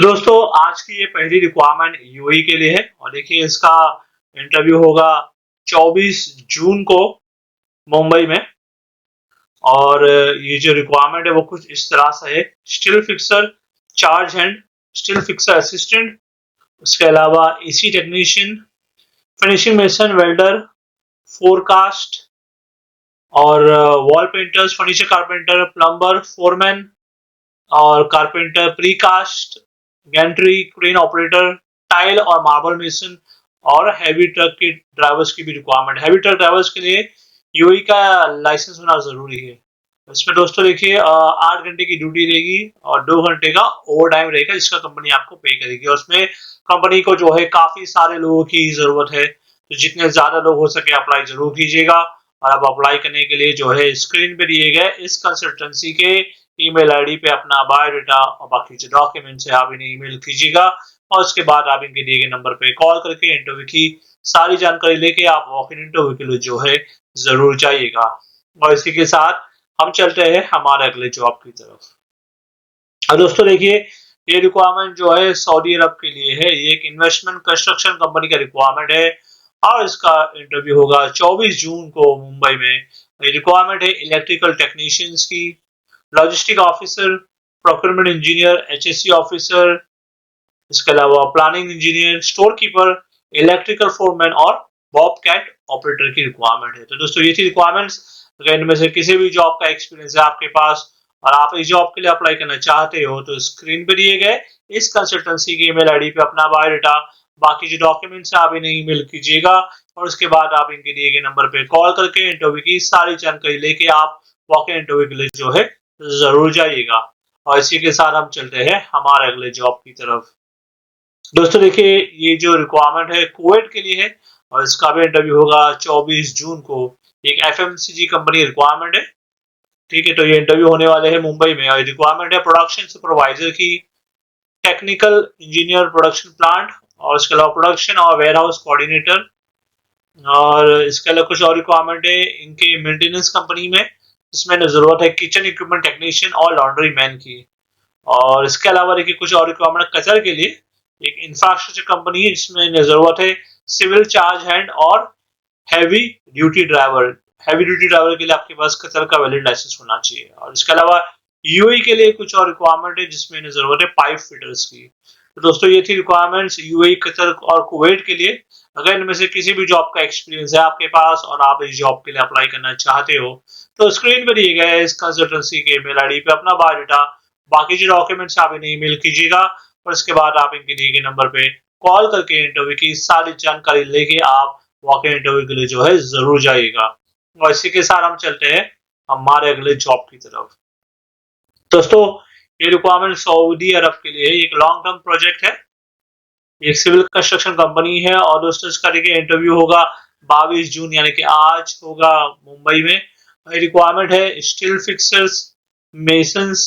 दोस्तों आज की ये पहली रिक्वायरमेंट यूएई के लिए है और देखिए इसका इंटरव्यू होगा 24 जून को मुंबई में। और ये जो रिक्वायरमेंट है वो कुछ इस तरह से है। Steel fixer, charge hand, steel fixer assistant, उसके अलावा AC technician, finishing mason, welder, forecast और wall painters, furniture carpenter, plumber, foreman और carpenter, precast, gantry, crane operator, tile और मार्बल मेसन और हैवी ट्रक के ड्राइवर्स की भी रिक्वायरमेंट। हैवी ट्रक ड्राइवर्स के लिए यूएई का लाइसेंस होना जरूरी है। इसमें दोस्तों देखिए 8 घंटे की ड्यूटी रहेगी और 2 घंटे का ओवर टाइम रहेगा जिसका कंपनी आपको पे करेगी। और उसमें कंपनी को जो है काफी सारे लोगों की जरूरत है, तो जितने ज्यादा लोग हो सके अप्लाई जरूर कीजिएगा। और अब अप्लाई करने के लिए जो है स्क्रीन पे दिए गए इस कंसल्टेंसी के ईमेल आईडी पे अपना बायोडाटा और बाकी जो डॉक्यूमेंट्स है आप इन्हें ईमेल कीजिएगा। और उसके बाद आप इनके दिए गए नंबर पे कॉल करके इंटरव्यू की सारी जानकारी लेके आप वॉक इन इंटरव्यू के लिए जो है जरूर जाइएगा। और इसी के साथ हम चलते हैं हमारे अगले जॉब की तरफ। और दोस्तों देखिए ये रिक्वायरमेंट जो है सऊदी अरब के लिए है। ये एक इन्वेस्टमेंट कंस्ट्रक्शन कंपनी का रिक्वायरमेंट है और इसका इंटरव्यू होगा 24 जून को मुंबई में। ये रिक्वायरमेंट है इलेक्ट्रिकल टेक्नीशियंस की, logistic officer, procurement engineer, HSC officer, इसके अलावा planning engineer, store keeper, electrical foreman और बॉब कैट ऑपरेटर की रिक्वायरमेंट है। तो दोस्तों ये थी रिक्वायरमेंट्स। अगर इनमें से किसी भी जॉब का एक्सपीरियंस है आपके पास और आप इस जॉब के लिए अप्लाई करना चाहते हो तो स्क्रीन पे दिए गए इस कंसल्टेंसी की ईमेल आईडी पे अपना बायोडाटा, बाकी जो डॉक्यूमेंट्स है आप इन्हें ईमेल कीजिएगा। और उसके बाद आप इनके दिए गए नंबर पे कॉल करके इंटरव्यू की सारी जानकारी लेके आप वॉक इन इंटरव्यू के लिए जो है जरूर जाइएगा। और इसी के साथ हम चलते हैं हमारे अगले जॉब की तरफ। दोस्तों देखिए ये जो रिक्वायरमेंट है कुवैत के लिए है और इसका भी इंटरव्यू होगा 24 जून को। एक एफएमसीजी कंपनी रिक्वायरमेंट है, ठीक है। तो ये इंटरव्यू होने वाले हैं मुंबई में और रिक्वायरमेंट है प्रोडक्शन सुपरवाइजर की, टेक्निकल इंजीनियर प्रोडक्शन प्लांट और इसके अलावा प्रोडक्शन और वेयर हाउस कोऑर्डिनेटर। और इसके अलावा कुछ और रिक्वायरमेंट है इनके मेंटेनेंस कंपनी में, इसमें जरूरत है किचन इक्विपमेंट टेक्नीशियन और लॉन्ड्री मैन की। और इसके अलावा देखिए कुछ और रिक्वायरमेंट कचर के लिए एक इंफ्रास्ट्रक्चर कंपनी है जिसमें जरूरत है सिविल चार्ज हैंड और heavy duty driver. Heavy duty driver के लिए आपके पास कतर का वैलिड लाइसेंस होना चाहिए। और इसके अलावा यूएई के लिए कुछ और रिक्वायरमेंट है जिसमें जरूरत है पाइप फिटर्स की। तो दोस्तों ये थी रिक्वायरमेंट्स यूएई, कतर और कुवैत के लिए। अगर इनमें से किसी भी जॉब का एक्सपीरियंस है आपके पास और आप इस जॉब के लिए अप्लाई करना चाहते हो तो स्क्रीन पर दिए गए इस कंसल्टेंसी के ईमेल आईडी पे अपना बायोडाटा, बाकी जो डॉक्यूमेंट्स आप इन्हें ईमेल कीजिएगा। और इसके बाद आप इनके दिए गए नंबर पे कॉल करके इंटरव्यू की सारी जानकारी लेके आप वॉक इन इंटरव्यू के लिए जो है जरूर जाइएगा। और इसी के साथ हम चलते हैं हमारे अगले जॉब की तरफ। दोस्तों ये रिक्वायरमेंट सऊदी अरब के लिए एक लॉन्ग टर्म प्रोजेक्ट है, एक सिविल कंस्ट्रक्शन कंपनी है। और दोस्तों इसका देखिए इंटरव्यू होगा 22 जून यानी कि आज होगा मुंबई में। रिक्वायरमेंट है स्टील फिक्सर्स, मेसन्स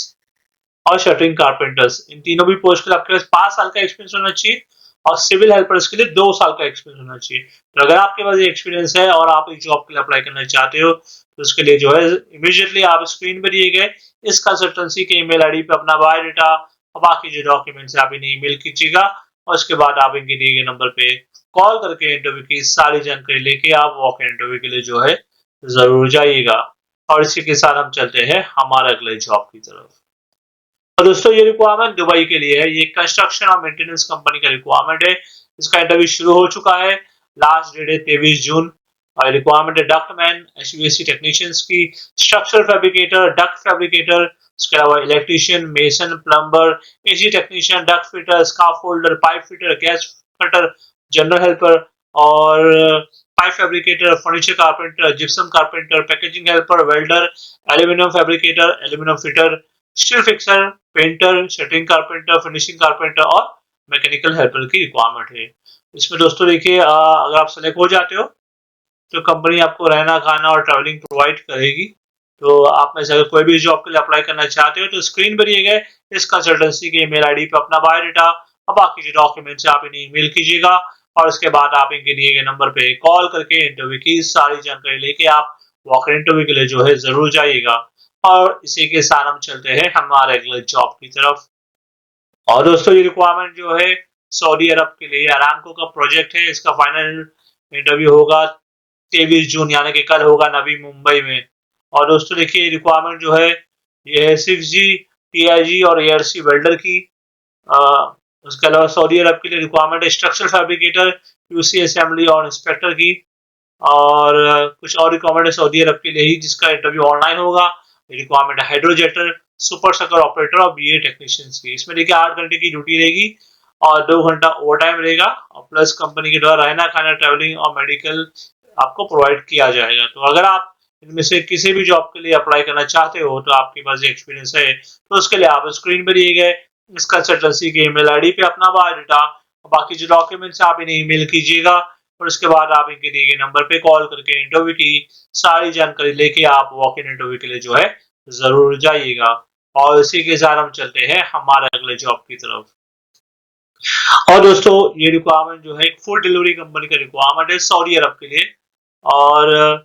और शटरिंग कारपेंटर्स। इन तीनों भी पोस्ट के लिए आपके पास 5 साल का एक्सपीरियंस होना चाहिए और सिविल हेल्पर्स के लिए 2 साल का एक्सपीरियंस होना चाहिए। तो अगर आपके पास ये एक्सपीरियंस है और आप इस जॉब के लिए अप्लाई करना चाहते हो तो उसके लिए जो है इमीडिएटली आप स्क्रीन पर दिए गए इस कंसल्टेंसी के ईमेल आईडी पे अपना बायोडाटा और बाकी जो डॉक्यूमेंट्स आप इन्हें ईमेल कीजिएगा। और उसके बाद आप इनके दिए गए नंबर पे कॉल करके इंटरव्यू की सारी जानकारी लेके आप वॉक इन इंटरव्यू के लिए जो है जरूर जाइएगा। और इसी के साथ हम चलते हैं हमारे अगले जॉब की तरफ। तो दोस्तों ये रिक्वायरमेंट दुबई के लिए है। ये कंस्ट्रक्शन और मेंटेनेंस कंपनी का रिक्वायरमेंट है। इसका इंटरव्यू शुरू हो चुका है, लास्ट डेट है 23 जून। और रिक्वायरमेंट है डक्टमैन, एचवीएसी टेक्नीशियंस की, स्ट्रक्चरल फैब्रिकेटर, डक्ट फैब्रिकेटर, इसके अलावा electrician, mason, plumber, AC technician, duct fitter, scaffolder, pipe fitter, gas cutter, general helper और pipe fabricator, furniture carpenter, gypsum carpenter, packaging helper, welder, aluminium fabricator, aluminium fitter, steel fixer, painter, shuttering carpenter, finishing carpenter और mechanical helper की requirement है। इसमें दोस्तों देखिए अगर आप select हो जाते हो तो कंपनी आपको रहना, खाना और ट्रैवलिंग प्रोवाइड करेगी। तो आप में से अगर कोई भी जॉब के लिए अप्लाई करना चाहते हो तो स्क्रीन पर दिए गए इस कंसल्टेंसी के ईमेल आईडी पे अपना बायोडाटा और बाकी जो डॉक्यूमेंट्स आप इन्हें ईमेल कीजिएगा। और उसके बाद आप इनके दिए गए नंबर पे कॉल करके इंटरव्यू की सारी जानकारी लेके आप वॉक इन इंटरव्यू के लिए जो है जरूर जाइएगा। और इसी के साथ हम चलते हैं हमारे अगले जॉब की तरफ। और दोस्तों ये रिक्वायरमेंट जो है सऊदी अरब के लिए अरामको का प्रोजेक्ट है। इसका फाइनल इंटरव्यू होगा 23 जून यानी कि कल होगा नवी मुंबई में। और दोस्तों देखिए रिक्वायरमेंट जो है ये है 6G, TIG और ARC वेल्डर की। उसके अलावा सऊदी अरब के लिए रिक्वायरमेंट है स्ट्रक्चरल फैब्रिकेटर, QC असेंबली और इंस्पेक्टर की। और कुछ और रिक्वायरमेंट है सऊदी अरब के लिए ही जिसका इंटरव्यू ऑनलाइन होगा। रिक्वायरमेंट है हाइड्रोजेटर, सुपर सकर ऑपरेटर और BA टेक्नीशियंस की। इसमें देखिए 8 घंटे की ड्यूटी रहेगी और 2 घंटा ओवर टाइम रहेगा और प्लस कंपनी के द्वारा रहना, खाना, ट्रैवलिंग और मेडिकल आपको प्रोवाइड किया जाएगा। तो अगर आप इनमें से किसी भी जॉब के लिए अप्लाई करना चाहते हो तो आपके पास एक्सपीरियंस है तो उसके लिए आप स्क्रीन पर दिए गए इस कंसल्टेंसी के ईमेल आईडी पे अपना बायोडाटा और बाकी जो डॉक्यूमेंट्स आप इन्हें ईमेल कीजिएगा और उसके बाद आप इनके दिए गए नंबर पे कॉल करके इंटरव्यू की सारी जानकारी लेके आप वॉक इन इंटरव्यू के लिए जो है जरूर जाइएगा। और इसी के साथ हम चलते हैं हमारे अगले जॉब की तरफ। और दोस्तों ये रिक्वायरमेंट जो है एक फूड डिलीवरी कंपनी का रिक्वायरमेंट है सऊदी अरब के लिए। और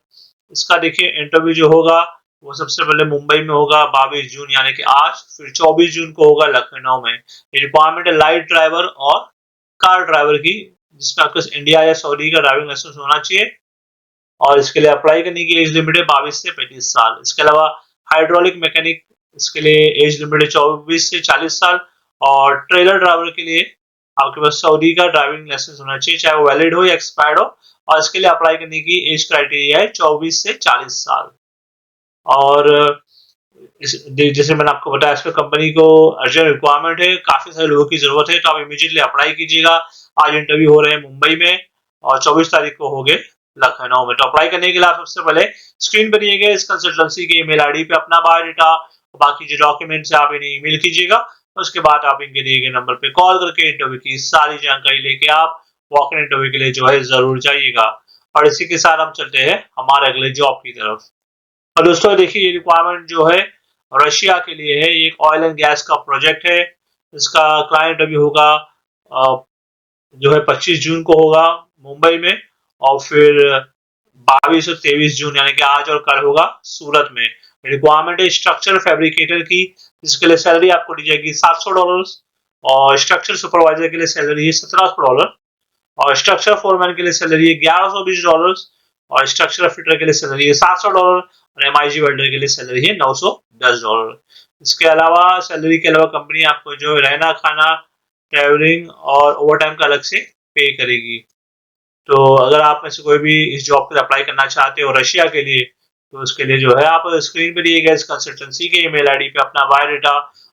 इसका देखिए इंटरव्यू जो होगा वो सबसे पहले मुंबई में होगा 22 जून यानी कि आज, फिर 24 जून को होगा लखनऊ में। ये रिक्वायरमेंट है लाइट ड्राइवर और कार ड्राइवर की जिसमें आपके इंडिया या सऊदी का ड्राइविंग लाइसेंस होना चाहिए। और इसके लिए अप्लाई करने की एज लिमिट है 22 से 35 साल। इसके अलावा हाइड्रोलिक मैकेनिक इसके लिए एज लिमिट है 24 से 40 साल। और ट्रेलर ड्राइवर के लिए आपके पास सऊदी का ड्राइविंग लाइसेंस होना चाहिए चाहे वो वैलिड हो या एक्सपायर्ड हो। और इसके लिए अप्लाई करने की एज क्राइटेरिया है 24 से 40 साल। और जैसे मैंने आपको बताया इसमें कंपनी को अर्जेंट रिक्वायरमेंट है, काफी सारे लोगों की जरूरत है तो आप इमीडिएटली अप्लाई कीजिएगा। आज इंटरव्यू हो रहे हैं मुंबई में और 24 तारीख को हो गए लखनऊ में। तो अप्लाई करने के लिए आप सबसे पहले स्क्रीन पर दिए गए इस कंसल्टेंसी के ईमेल आईडी पे अपना बायोडाटा बाकी जो डॉक्यूमेंट्स है आप इन्हें ईमेल कीजिएगा। उसके बाद आप इनके दिए गए नंबर पे कॉल करके इंटरव्यू की सारी जानकारी लेके आप वॉक इन इंटरव्यू के लिए जो है जरूर जाइएगा। और इसी के साथ हम चलते हैं हमारे अगले जॉब की तरफ। और दोस्तों देखिए ये रिक्वायरमेंट जो है रशिया के लिए है। ये एक ऑयल एंड गैस का प्रोजेक्ट है। इसका क्लाइंट अभी होगा जो है 25 जून को होगा मुंबई में और फिर 22 और 23 जून यानी कि आज और कल होगा सूरत में। रिक्वायरमेंट है स्ट्रक्चर फैब्रिकेटर की जिसके लिए सैलरी आपको दी जाएगी $700 और स्ट्रक्चर सुपरवाइजर के लिए सैलरी है $1700 और स्ट्रक्चर फोरमैन के लिए सैलरी है $1120 और स्ट्रक्चर फिटर के लिए सैलरी है $700 और MIG वेल्डर के लिए सैलरी है $910। इसके अलावा सैलरी के अलावा कंपनी आपको जो रहना, खाना, ट्रैवलिंग और ओवरटाइम का अलग से पे करेगी। तो अगर आप में से कोई भी इस जॉब के लिए अप्लाई करना चाहते हो रशिया के लिए तो उसके लिए जो है आप स्क्रीन पे दिए गए इस कंसल्टेंसी के ईमेल आईडी पे अपना बायोडाटा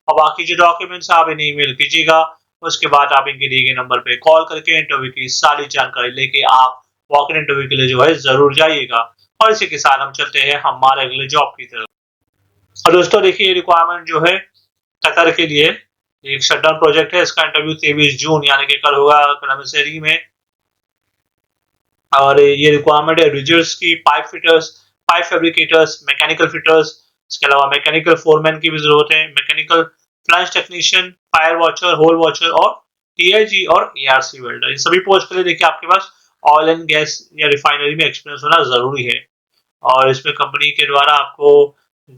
और बाकी जो डॉक्यूमेंट्स आप इन्हें ईमेल कीजिएगा। उसके बाद आप इनके दिए गए नंबर पे कॉल करके इंटरव्यू की सारी जानकारी लेके आप वॉक इन इंटरव्यू के लिए जो है जरूर जाइएगा। और इसी के साथ हम चलते हैं हमारे अगले जॉब की तरफ। और दोस्तों देखिए रिक्वायरमेंट जो है कतर के लिए एक शटडाउन प्रोजेक्ट है। इसका इंटरव्यू 23 जून यानी कि कल होगा कलमसरी में। और ये रिक्वायरमेंट है रिजर्स की, pipe fitters, pipe fabricators, mechanical fitters. इसके अलावा मैकेनिकल फोरमैन की भी जरूरत है, mechanical flash technician, fire watcher, hole watcher और TIG और ARC वेल्डर। इन सभी पोस्ट के लिए देखिए आपके पास ऑयल एंड गैस या रिफाइनरी में एक्सपीरियंस होना जरूरी है। और इसमें कंपनी के द्वारा आपको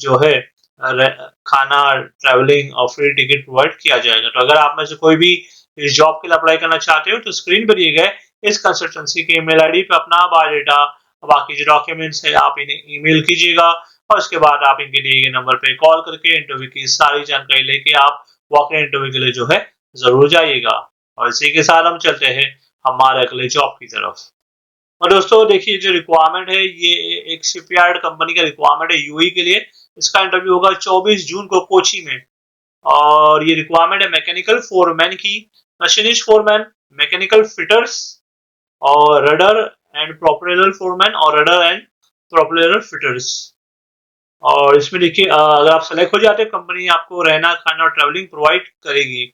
जो है खाना, ट्रैवलिंग और फ्री टिकट प्रोवाइड किया जाएगा। तो अगर आप में से कोई भी इस जॉब के लिए अप्लाई करना चाहते हो तो स्क्रीन पर दिए गए इस कंसल्टेंसी के ईमेल आईडी पे अपना बायोडाटा बाकी जो डॉक्यूमेंट्स है आप इन्हें ईमेल कीजिएगा। और उसके बाद आप इनके दिए गए नंबर पे कॉल करके इंटरव्यू की सारी जानकारी लेके आप वॉक इन इंटरव्यू के लिए जो है जरूर जाइएगा। और इसी के साथ हम चलते हैं हमारे अगले जॉब की तरफ। और दोस्तों देखिए जो रिक्वायरमेंट है ये एक शिपयार्ड कंपनी का रिक्वायरमेंट है UAE के लिए। इसका इंटरव्यू होगा 24 जून को कोची में। और ये रिक्वायरमेंट है मैकेनिकल फोरमैन की, मशीनिस्ट फोरमैन, मैकेनिकल फिटर्स और रडर एंड प्रोपेलर फोरमैन और रडर एंड प्रोपेलर फिटर्स। और इसमें देखिए अगर आप सेलेक्ट हो जाते हैं कंपनी आपको रहना, खाना और ट्रैवलिंग प्रोवाइड करेगी।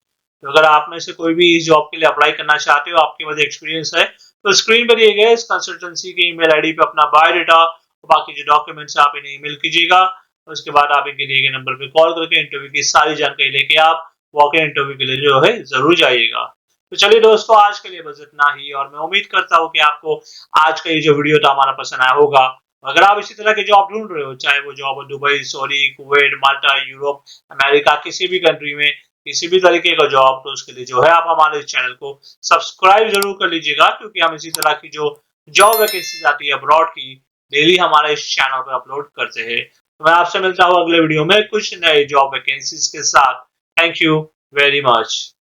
तो अगर आप में से कोई भी इस जॉब के लिए अप्लाई करना चाहते हो, आपके पास एक्सपीरियंस है तो स्क्रीन पर दिए गए इस कंसल्टेंसी के ईमेल आईडी पे अपना बायोडाटा और बाकी जो डॉक्यूमेंट्स आप इन्हें ईमेल कीजिएगा। उसके बाद आप इनके दिए गए नंबर पे कॉल करके इंटरव्यू की सारी जानकारी लेके आप वॉक इन इंटरव्यू के लिए जो है जरूर जाइएगा। तो चलिए दोस्तों आज के लिए बस इतना ही और मैं उम्मीद करता हूँ कि आपको आज का ये जो वीडियो था हमारा पसंद आया होगा। अगर आप इसी तरह के जॉब ढूंढ रहे हो, चाहे वो जॉब दुबई, सऊदी, कुवैत, माल्टा, यूरोप, अमेरिका, किसी भी कंट्री में किसी भी तरीके का जॉब, तो उसके लिए जो है आप हमारे इस चैनल को सब्सक्राइब जरूर कर लीजिएगा, क्योंकि हम इसी तरह की जो जॉब वैकेंसीज आती है अब्रॉड की, डेली हमारे इस चैनल पर अपलोड करते हैं। तो मैं आपसे मिलता हूँ अगले वीडियो में कुछ नए जॉब वैकेंसीज के साथ। Thank you very much.